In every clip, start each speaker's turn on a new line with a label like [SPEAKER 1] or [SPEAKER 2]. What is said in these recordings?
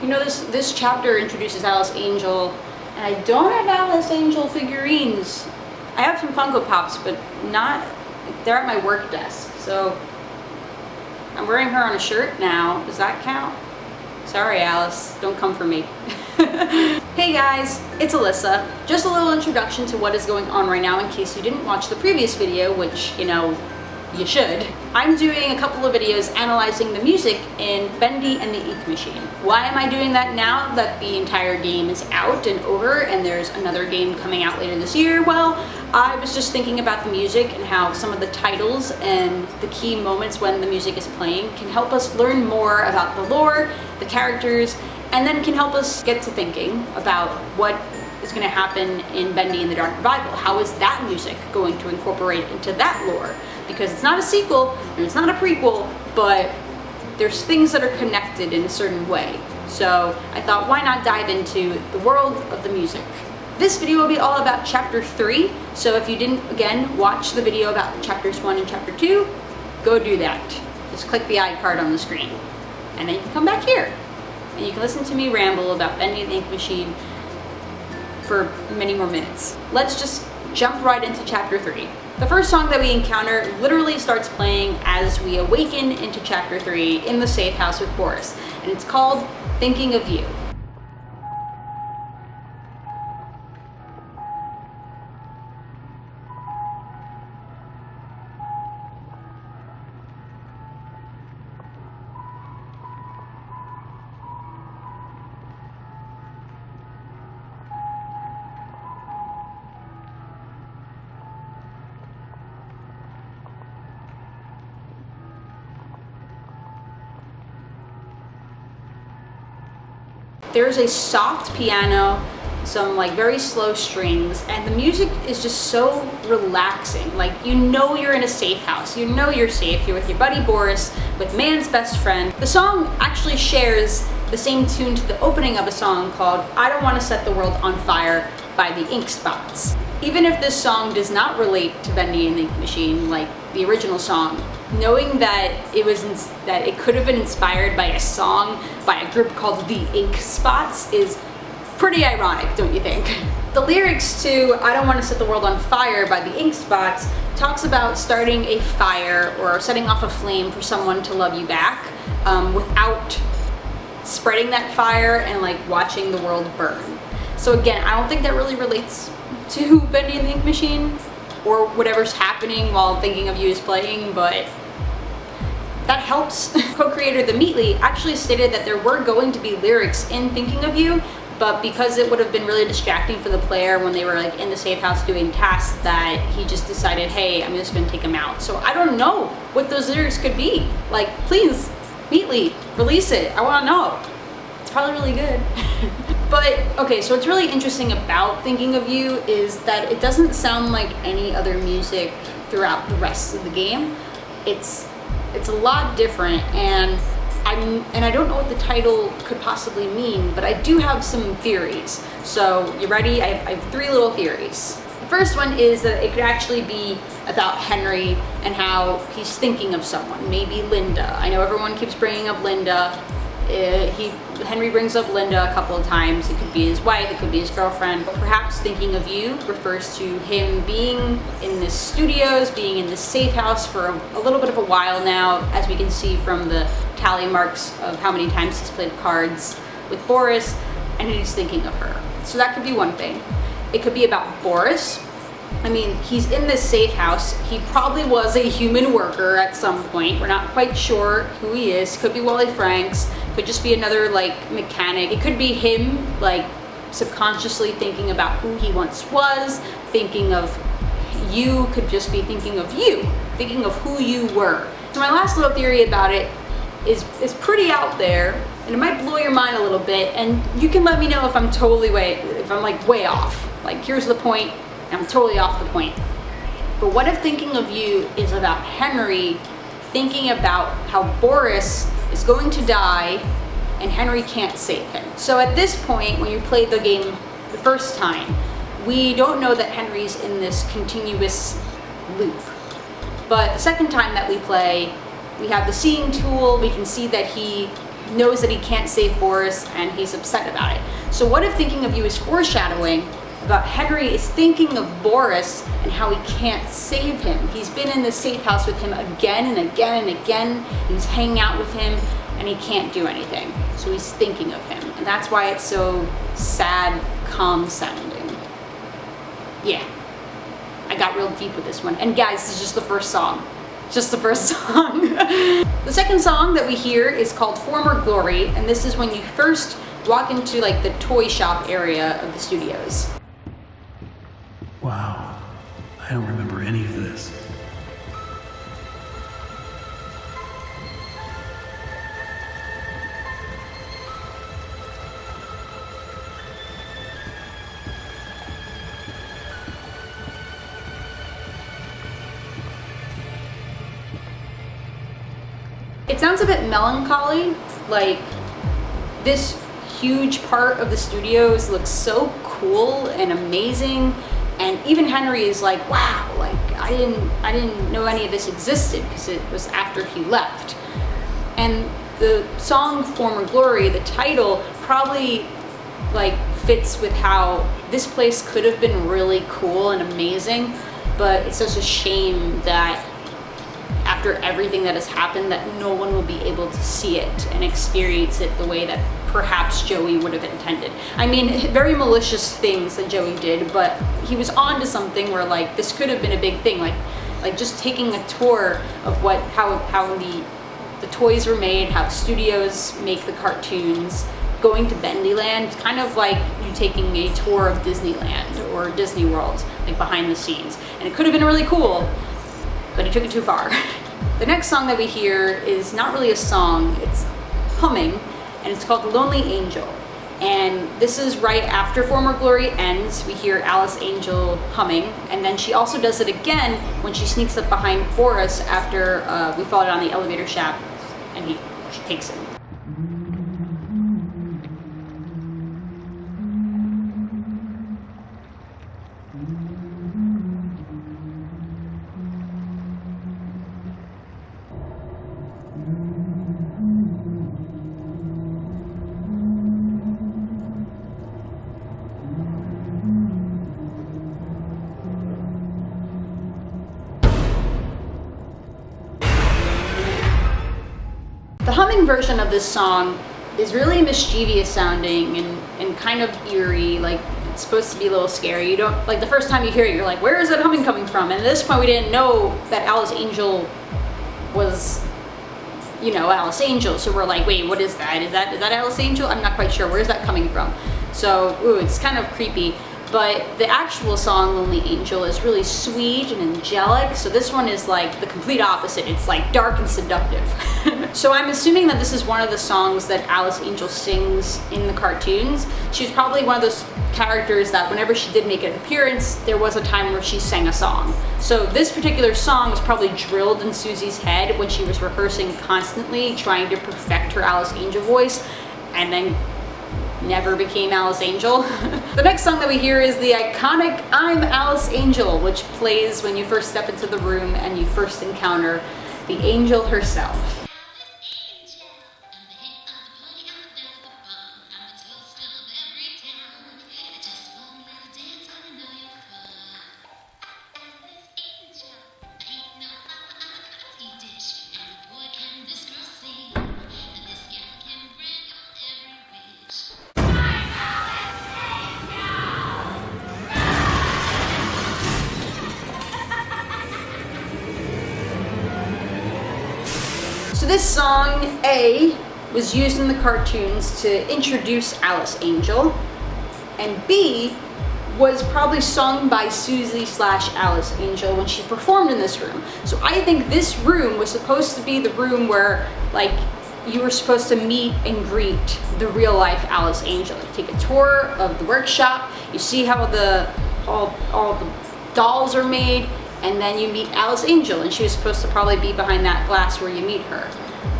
[SPEAKER 1] You know, this chapter introduces Alice Angel, and I don't have Alice Angel figurines. I have some Funko Pops, but they're at my work desk, so I'm wearing her on a shirt now. Does that count? Sorry, Alice, don't come for me. Hey guys, it's Alyssa. Just a little introduction to what is going on right now in case you didn't watch the previous video, which, you know, you should. I'm doing a couple of videos analyzing the music in Bendy and the Ink Machine. Why am I doing that now that the entire game is out and over and there's another game coming out later this year? Well, I was just thinking about the music and how some of the titles and the key moments when the music is playing can help us learn more about the lore, the characters, and then can help us get to thinking about what is going to happen in Bendy and the Dark Revival. How is that music going to incorporate into that lore? Because it's not a sequel, and it's not a prequel, but there's things that are connected in a certain way. So I thought, why not dive into the world of the music? This video will be all about Chapter 3, so if you didn't, again, watch the video about Chapters 1 and Chapter 2, go do that. Just click the iCard on the screen, and then you can come back here, and you can listen to me ramble about Bendy and the Ink Machine for many more minutes. Let's just jump right into Chapter 3. The first song that we encounter literally starts playing as we awaken into Chapter 3 in the safe house with Boris, and it's called Thinking of You. There's a soft piano, some like very slow strings, and the music is just so relaxing. Like, you know you're in a safe house. You know you're safe. You're with your buddy Boris, with man's best friend. The song actually shares the same tune to the opening of a song called I Don't Want to Set the World on Fire by the Ink Spots. Even if this song does not relate to Bendy and the Ink Machine like the original song, knowing that it could have been inspired by a song by a group called the Ink Spots is pretty ironic, don't you think? The lyrics to I Don't Want to Set the World on Fire by the Ink Spots talks about starting a fire or setting off a flame for someone to love you back without spreading that fire and like watching the world burn. So again, I don't think that really relates to Bendy and the Ink Machine or whatever's happening while Thinking of You is playing, but that helps. Co-creator theMeatly actually stated that there were going to be lyrics in Thinking of You, but because it would have been really distracting for the player when they were like in the safe house doing tasks, that he just decided, hey, I'm just gonna take them out. So I don't know what those lyrics could be. Like, please, Meatly, release it. I wanna know. It's probably really good. But, okay, so what's really interesting about Thinking of You is that it doesn't sound like any other music throughout the rest of the game. It's a lot different, and I don't know what the title could possibly mean, but I do have some theories. So, you ready? I have 3 little theories. The first one is that it could actually be about Henry and how he's thinking of someone, maybe Linda. I know everyone keeps bringing up Linda. Henry brings up Linda a couple of times. It could be his wife, it could be his girlfriend. Perhaps Thinking of You refers to him being in the studios, being in the safe house for a little bit of a while now, as we can see from the tally marks of how many times he's played cards with Boris, and he's thinking of her. So that could be one thing. It could be about Boris. I mean, he's in this safe house. He probably was a human worker at some point. We're not quite sure who he is. Could be Wally Franks. Could just be another like mechanic. It could be him like subconsciously thinking about who he once was, thinking of you, could just be thinking of you, thinking of who you were. So my last little theory about it is pretty out there, and it might blow your mind a little bit, and you can let me know if I'm way off. Like, here's the point, and I'm totally off the point. But what if Thinking of You is about Henry thinking about how Boris is going to die and Henry can't save him? So at this point, when you played the game the first time, we don't know that Henry's in this continuous loop. But the second time that we play, we have the seeing tool. We can see that he knows that he can't save Boris and he's upset about it. So what if thinking of you is foreshadowing about Henry is thinking of Boris and how he can't save him. He's been in the safe house with him again and again and again. He's hanging out with him and he can't do anything. So he's thinking of him. And that's why it's so sad, calm sounding. Yeah, I got real deep with this one. And guys, this is just the first song. Just the first song. The second song that we hear is called Former Glory. And this is when you first walk into like the toy shop area of the studios.
[SPEAKER 2] Wow, I don't remember any of this.
[SPEAKER 1] It sounds a bit melancholy, like this huge part of the studios looks so cool and amazing. And even Henry is like, wow, like I didn't know any of this existed because it was after he left. And the song Former Glory, the title, probably like fits with how this place could have been really cool and amazing, but it's such a shame that after everything that has happened that no one will be able to see it and experience it the way that perhaps Joey would have intended. I mean, very malicious things that Joey did, but he was on to something where like this could have been a big thing, like just taking a tour of how the toys were made, how the studios make the cartoons, going to Bendy Land, kind of like you taking a tour of Disneyland or Disney World, like behind the scenes. And it could have been really cool, but he took it too far. The next song that we hear is not really a song, it's humming, and it's called Lonely Angel. And this is right after Former Glory ends. We hear Alice Angel humming, and then she also does it again when she sneaks up behind Boris after we fall down the elevator shaft and she takes him. The humming version of this song is really mischievous sounding and kind of eerie, like it's supposed to be a little scary. You don't, like the first time you hear it, you're like, where is that humming coming from? And at this point we didn't know that Alice Angel was, you know, Alice Angel. So we're like, wait, what is that? Is that Alice Angel? I'm not quite sure. Where's that coming from? So, ooh, it's kind of creepy. But the actual song, Lonely Angel, is really sweet and angelic. So this one is like the complete opposite. It's like dark and seductive. So I'm assuming that this is one of the songs that Alice Angel sings in the cartoons. She's probably one of those characters that whenever she did make an appearance, there was a time where she sang a song. So this particular song was probably drilled in Susie's head when she was rehearsing constantly, trying to perfect her Alice Angel voice, and then never became Alice Angel. The next song that we hear is the iconic I'm Alice Angel, which plays when you first step into the room and you first encounter the angel herself. So this song, A, was used in the cartoons to introduce Alice Angel, and B, was probably sung by Susie/Alice Angel when she performed in this room. So I think this room was supposed to be the room where, like, you were supposed to meet and greet the real life Alice Angel. You take a tour of the workshop, you see how all the dolls are made, and then you meet Alice Angel, and she was supposed to probably be behind that glass where you meet her.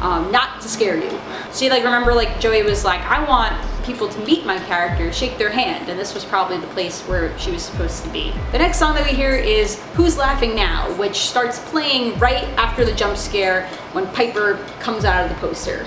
[SPEAKER 1] Not to scare you. See, like, remember, like, Joey was like, I want people to meet my character, shake their hand, and this was probably the place where she was supposed to be. The next song that we hear is Who's Laughing Now, which starts playing right after the jump scare when Piper comes out of the poster.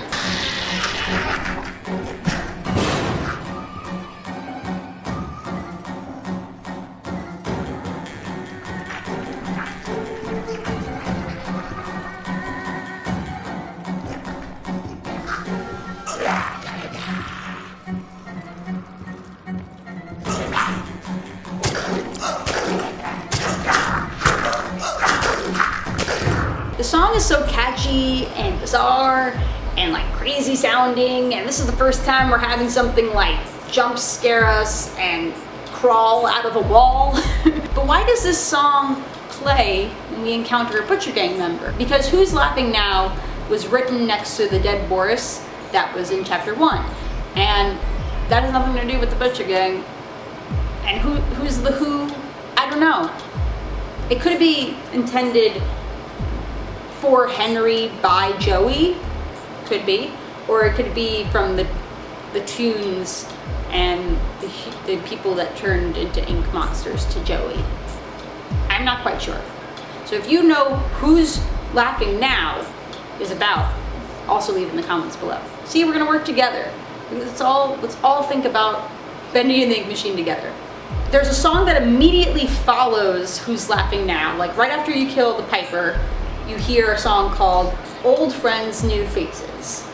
[SPEAKER 1] The song is so catchy and bizarre and like crazy sounding, and this is the first time we're having something like jump scare us and crawl out of a wall. But why does this song play when we encounter a Butcher Gang member? Because Who's Laughing Now was written next to the dead Boris that was in chapter 1, and that has nothing to do with the Butcher Gang. And who's the who? I don't know. It could be intended for Henry by Joey, could be, or it could be from the tunes and the people that turned into ink monsters to Joey. I'm not quite sure. So if you know Who's Laughing Now is about, also leave in the comments below. See, we're gonna work together. Let's all think about Bendy and the Ink Machine together. There's a song that immediately follows Who's Laughing Now. Like right after you kill the Piper, you hear a song called Old Friends, New Faces.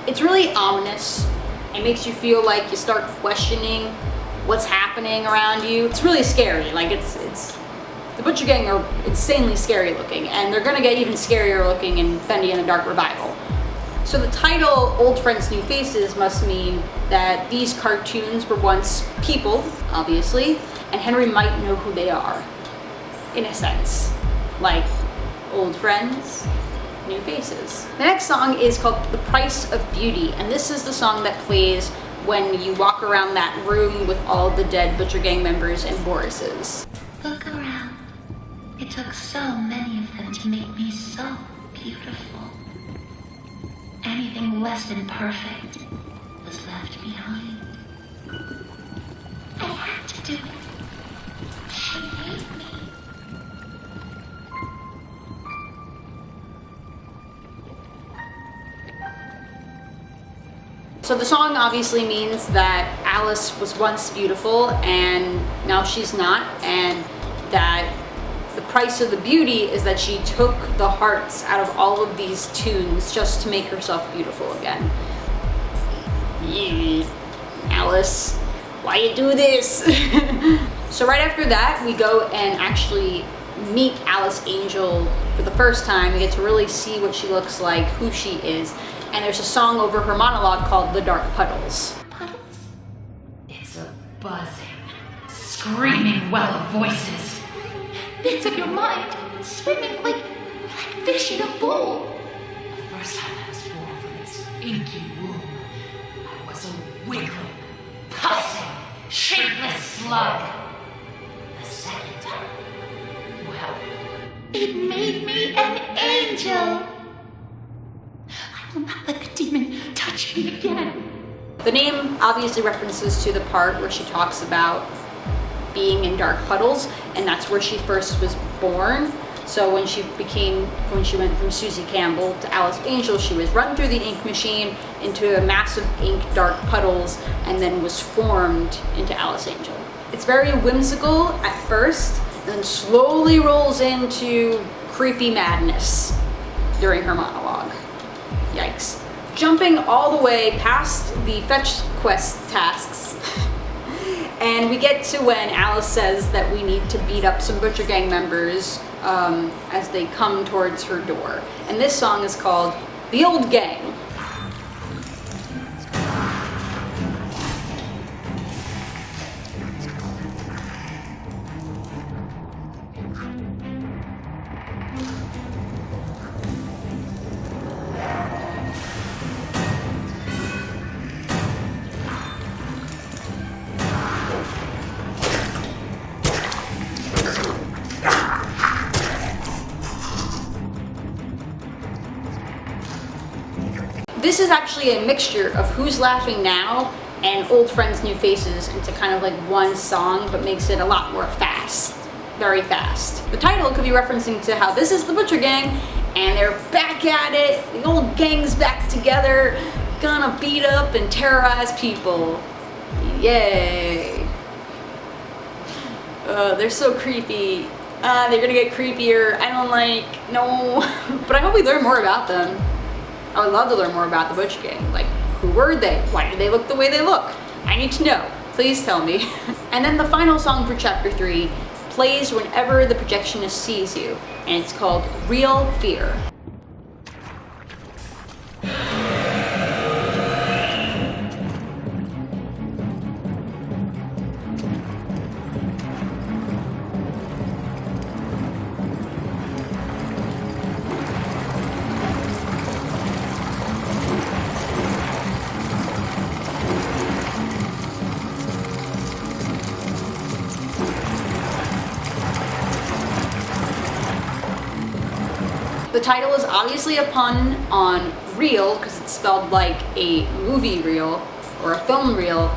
[SPEAKER 1] It's really ominous. It makes you feel like you start questioning what's happening around you. It's really scary. Like it's the Butcher Gang are insanely scary looking, and they're gonna get even scarier looking in Bendy and the Dark Revival. So the title Old Friends, New Faces must mean that these cartoons were once people, obviously, and Henry might know who they are, in a sense. Like old friends, new faces. The next song is called The Price of Beauty, and this is the song that plays when you walk around that room with all the dead Butcher Gang members and Boris's.
[SPEAKER 3] Look around. It took so many of them to make me so beautiful. Anything less than perfect was left behind. I had to do it. She made me.
[SPEAKER 1] So the song obviously means that Alice was once beautiful and now she's not, and that the price of the beauty is that she took the hearts out of all of these tunes just to make herself beautiful again. Yeah. Alice, why you do this? So right after that, we go and actually meet Alice Angel for the first time. We get to really see what she looks like, who she is. And there's a song over her monologue called The Dark Puddles.
[SPEAKER 3] Puddles?
[SPEAKER 4] It's a buzzing, screaming well of voices.
[SPEAKER 3] Bits of your mind swimming like fish in a bowl.
[SPEAKER 4] The first time I was born from its inky womb, I was a wiggling, pussing, shapeless slug. The second time, well,
[SPEAKER 3] It made me an angel. I will not let the demon touch me again.
[SPEAKER 1] The name obviously references to the part where she talks about being in dark puddles, and that's where she first was born. So when she went from Susie Campbell to Alice Angel, she was run through the ink machine into a massive ink dark puddles and then was formed into Alice Angel. It's very whimsical at first, and then slowly rolls into creepy madness during her monologue. Yikes. Jumping all the way past the fetch quest tasks, and we get to when Alice says that we need to beat up some Butcher Gang members as they come towards her door. And this song is called The Old Gang. This is actually a mixture of Who's Laughing Now and Old Friends, New Faces into kind of like one song, but makes it a lot more fast. Very fast. The title could be referencing to how this is the Butcher Gang and they're back at it. The old gang's back together, gonna beat up and terrorize people. Yay. They're so creepy. They're gonna get creepier. I don't like, no. But I hope we learn more about them. I would love to learn more about the Butcher Gang. Like, who were they? Why did they look the way they look? I need to know. Please tell me. And then the final song for chapter 3 plays whenever the projectionist sees you, and it's called Real Fear. The title is obviously a pun on reel, because it's spelled like a movie reel or a film reel,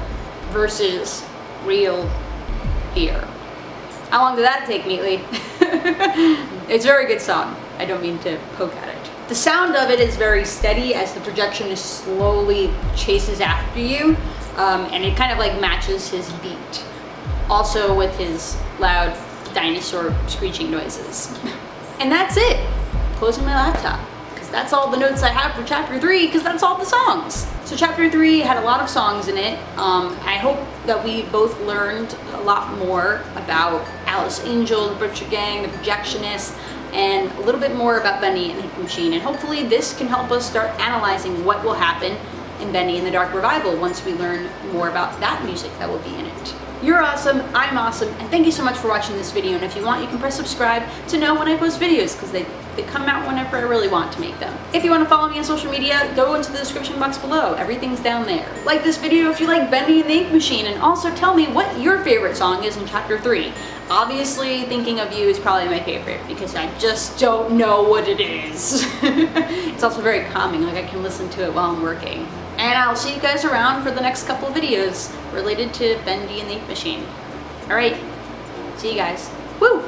[SPEAKER 1] versus real fear. How long did that take, Meatly? It's a very good song. I don't mean to poke at it. The sound of it is very steady as the projectionist slowly chases after you, and it kind of like matches his beat. Also with his loud dinosaur screeching noises. And that's it. Closing my laptop, because that's all the notes I have for chapter 3, because that's all the songs. So chapter 3 had a lot of songs in it. I hope that we both learned a lot more about Alice Angel, the Butcher Gang, the projectionist, and a little bit more about Bendy and the Ink Machine. And hopefully this can help us start analyzing what will happen in Bendy and the Dark Revival once we learn more about that music that will be in it. You're awesome, I'm awesome, and thank you so much for watching this video. And if you want, you can press subscribe to know when I post videos, because they come out whenever I really want to make them. If you want to follow me on social media, go into the description box below. Everything's down there. Like this video if you like Bendy and the Ink Machine, and also tell me what your favorite song is in chapter 3. Obviously, Thinking of You is probably my favorite, because I just don't know what it is. It's also very calming, like I can listen to it while I'm working. And I'll see you guys around for the next couple of videos related to Bendy and the Ink Machine. Alright, see you guys. Woo!